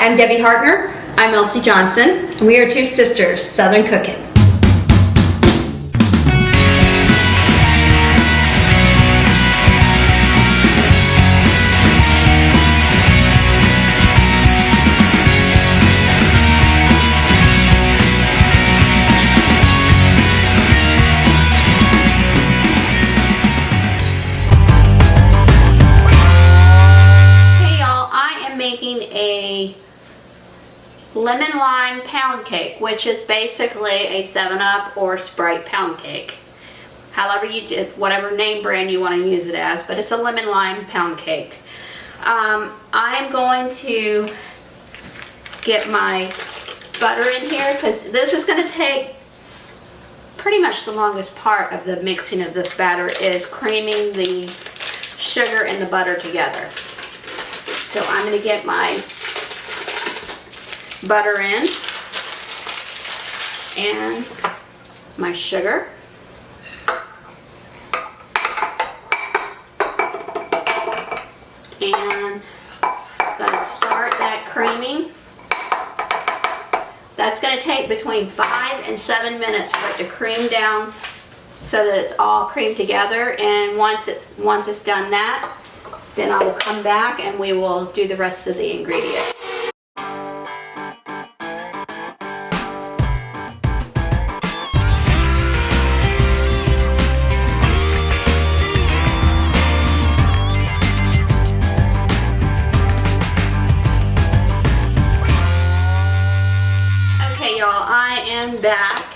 I'm Debbie Hartner. I'm Elsie Johnson. And we are two sisters, Southern Cooking. Making a lemon lime pound cake, which is basically a 7-Up or Sprite pound cake. However you do, whatever name brand you want to use it as, but it's a lemon lime pound cake. I am going to get my butter in here because this is going to take pretty much the longest part of the mixing of this batter is creaming the sugar and the butter together. So I'm going to get my butter in and my sugar. And I'm going to start that creaming. That's going to take between 5 and 7 minutes for it to cream down so that it's all creamed together. And once it's done that, then I will come back and we will do the rest of the ingredients. Okay, y'all, I am back.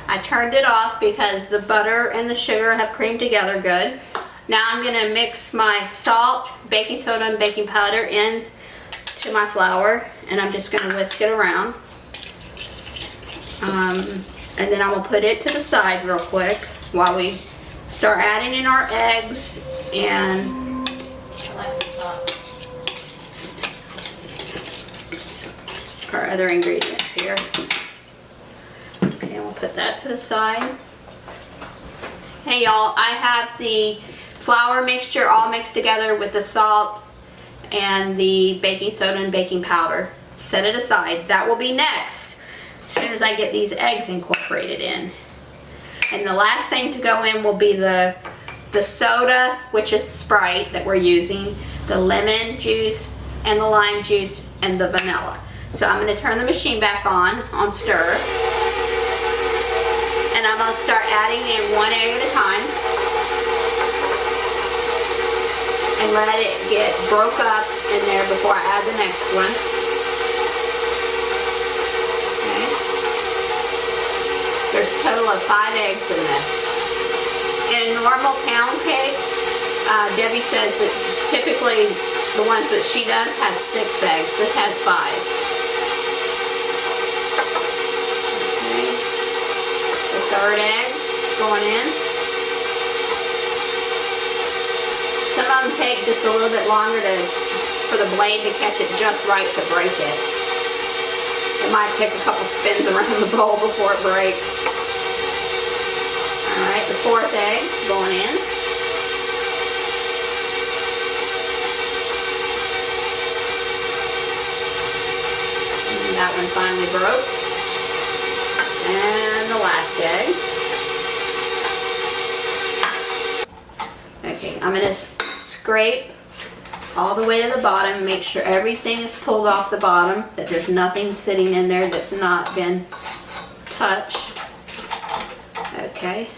I turned it off because the butter and the sugar have creamed together good. Now I'm going to mix my salt, baking soda, and baking powder in to my flour, and I'm just going to whisk it around. And then I will put it to the side real quick while we start adding in our eggs and our other ingredients here. Okay, we'll put that to the side. Hey y'all, I have the flour mixture all mixed together with the salt and the baking soda and baking powder. Set it aside. That will be next as soon as I get these eggs incorporated in. And the last thing to go in will be the soda, which is Sprite that we're using, the lemon juice and the lime juice and the vanilla. So I'm going to turn the machine back on stir, and I'm going to start adding in 1 egg at a time. And let it get broke up in there before I add the next one. Okay. There's a total of 5 eggs in this. In a normal pound cake, Debbie says that typically the ones that she does has 6 eggs. This has 5. Okay. The third egg going in. Some of them take just a little bit longer for the blade to catch it just right to break it. It might take a couple spins around the bowl before it breaks. Alright, the 4th egg going in. And that one finally broke. And the last egg. Okay, I'm going to scrape all the way to the bottom, make sure everything is pulled off the bottom, that there's nothing sitting in there that's not been touched. Okay.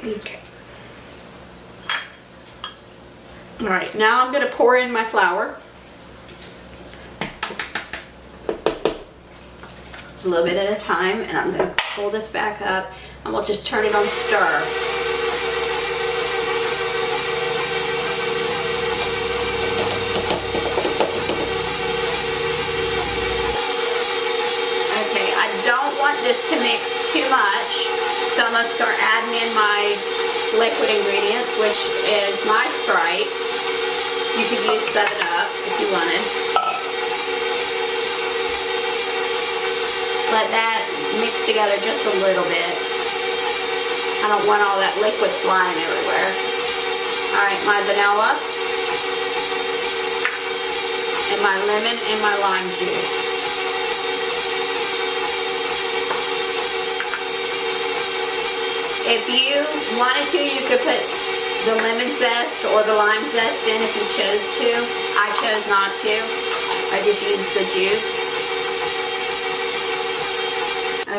Okay. Alright, now I'm going to pour in my flour. A little bit at a time, and I'm going to pull this back up and we'll just turn it on stir. Okay, I don't want this to mix too much, so I'm going to start adding in my liquid ingredients, which is my Sprite. You could use 7-Up if you wanted. Let that mix together just a little bit. I don't want all that liquid flying everywhere. Alright, my vanilla, and my lemon and my lime juice. If you wanted to, you could put the lemon zest or the lime zest in if you chose to. I chose not to. I just used the juice.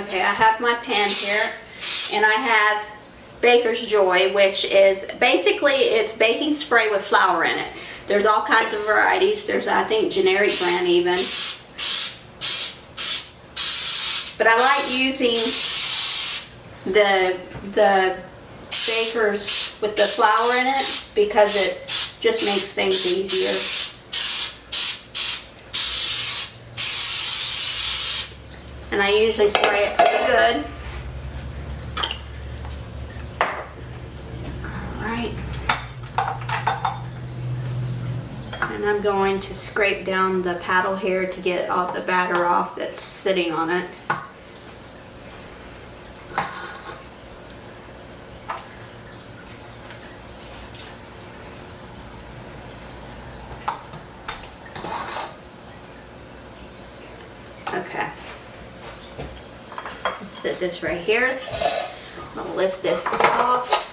Okay, I have my pan here, and I have Baker's Joy, which is basically it's baking spray with flour in it. There's all kinds of varieties. There's, I think, generic brand even. But I like using the Baker's with the flour in it because it just makes things easier. And I usually spray it pretty good. Alright. And I'm going to scrape down the paddle here to get all the batter off that's sitting on it. Okay. Let's set this right here. I'll lift this off.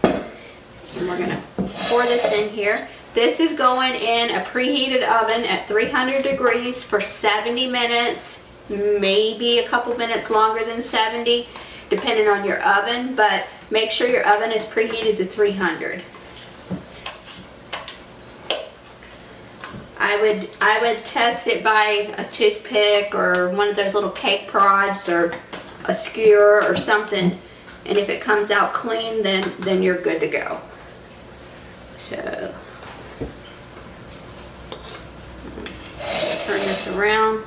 And we're gonna pour this in here. This is going in a preheated oven at 300 degrees for 70 minutes, maybe a couple minutes longer than 70, depending on your oven, but make sure your oven is preheated to 300. I would test it by a toothpick or one of those little cake prods or a skewer or something, and if it comes out clean, then you're good to go. So turn this around.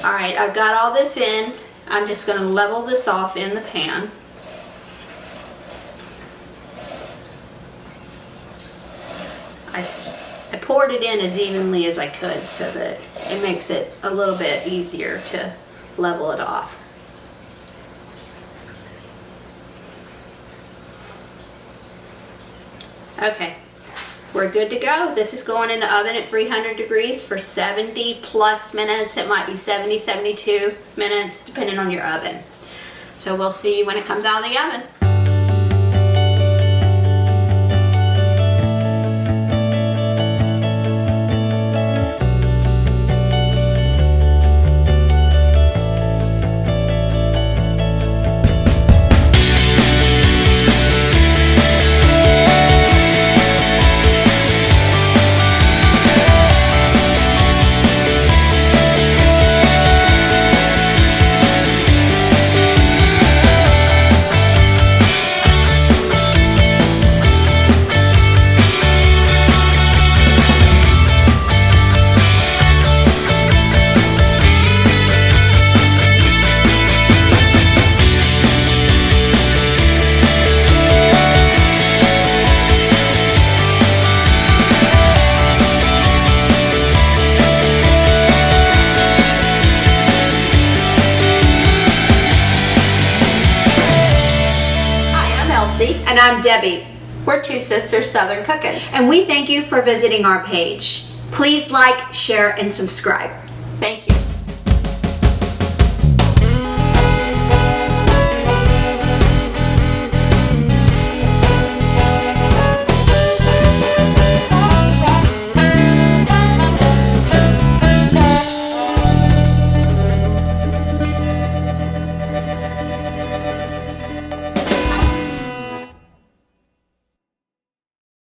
Alright, I've got all this in. I'm just going to level this off in the pan. I poured it in as evenly as I could so that it makes it a little bit easier to level it off. Okay. We're good to go. This is going in the oven at 300 degrees for 70 plus minutes. It might be 70, 72 minutes, depending on your oven. So we'll see you when it comes out of the oven. And I'm Debbie, We're two sisters Southern cooking. and we thank you for visiting our page. Please like, share, and subscribe.